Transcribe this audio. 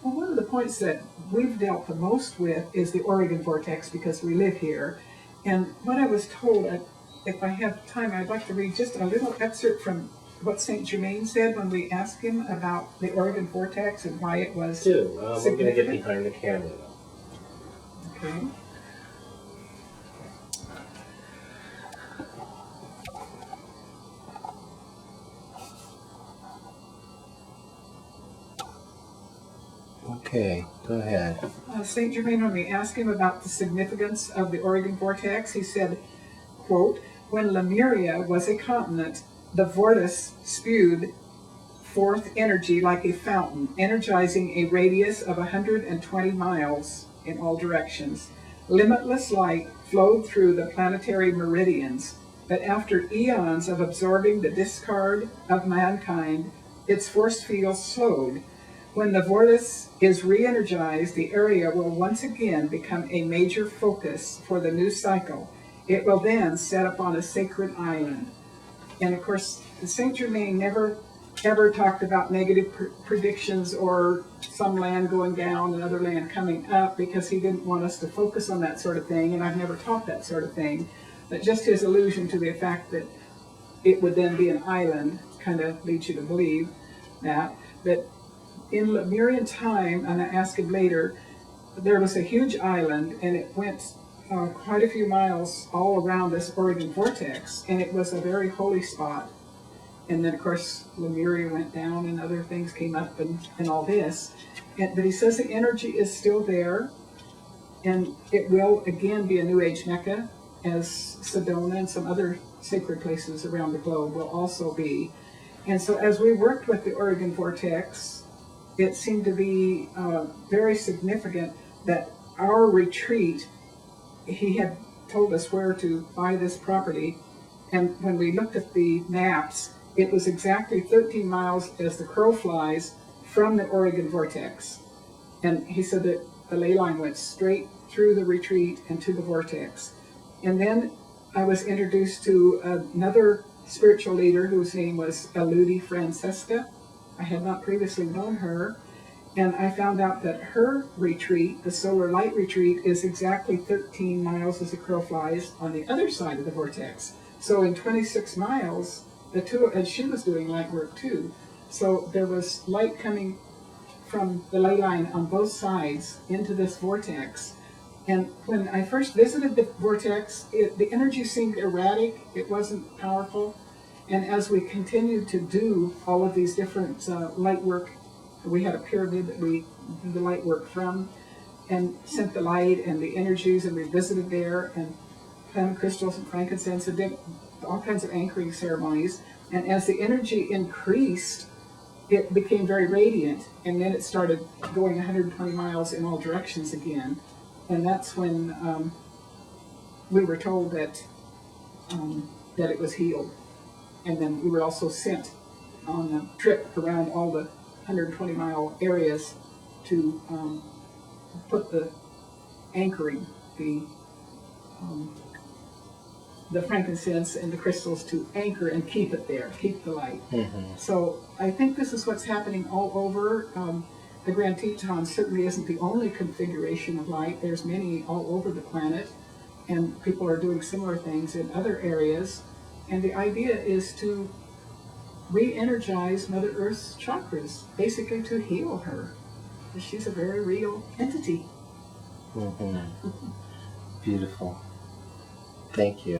Well, one of the points that we've dealt the most with is the Oregon Vortex because we live here. And what I was told, if I have time, I'd like to read just a little excerpt from what Saint Germain said when we asked him about the Oregon Vortex and why it was I'm going to get significant. behind the camera though. Okay. Okay, go ahead. Saint Germain, when we asked him about the significance of the Oregon Vortex, he said, quote, "When Lemuria was a continent, the vortex spewed forth energy like a fountain, energizing a radius of 120 miles in all directions. Limitless light flowed through the planetary meridians, but after eons of absorbing the discard of mankind, its force field slowed. When the vortex is re-energized, the area will once again become a major focus for the new cycle. It will then set upon a sacred island." And of course, Saint Germain never ever talked about negative predictions or some land going down and other land coming up, because he didn't want us to focus on that sort of thing, and I've never taught that sort of thing. But just his allusion to the fact that it would then be an island kind of leads you to believe that. But in Lemurian time, and I asked him later, there was a huge island, and it went quite a few miles all around this Oregon Vortex, and it was a very holy spot. And then, of course, Lemuria went down and other things came up and all this. But he says the energy is still there, and it will again be a New Age Mecca, as Sedona and some other sacred places around the globe will also be. And so as we worked with the Oregon Vortex, it seemed to be very significant that our retreat, he had told us where to buy this property, and when we looked at the maps, it was exactly 13 miles as the crow flies from the Oregon Vortex. And he said that the ley line went straight through the retreat and to the vortex. And then I was introduced to another spiritual leader whose name was Eludi Francesca. I had not previously known her. And I found out that her retreat, the solar light retreat, is exactly 13 miles as the crow flies on the other side of the vortex. So in 26 miles, the two, and she was doing light work too. So there was light coming from the ley line on both sides into this vortex. And when I first visited the vortex, the energy seemed erratic. It wasn't powerful. And as we continued to do all of these different light work, we had a pyramid that we did the light work from, and sent the light and the energies, and we visited there, and found crystals and frankincense, and did all kinds of anchoring ceremonies. And as the energy increased, it became very radiant, and then it started going 120 miles in all directions again. And that's when we were told that it was healed. And then we were also sent on a trip around all the 120-mile areas to put the anchoring, the frankincense and the crystals to anchor and keep it there, keep the light. Mm-hmm. So I think this is what's happening all over. The Grand Teton certainly isn't the only configuration of light. There's many all over the planet, and people are doing similar things in other areas. And the idea is to re-energize Mother Earth's chakras, basically to heal her. She's a very real entity. Mm-hmm. Beautiful. Thank you.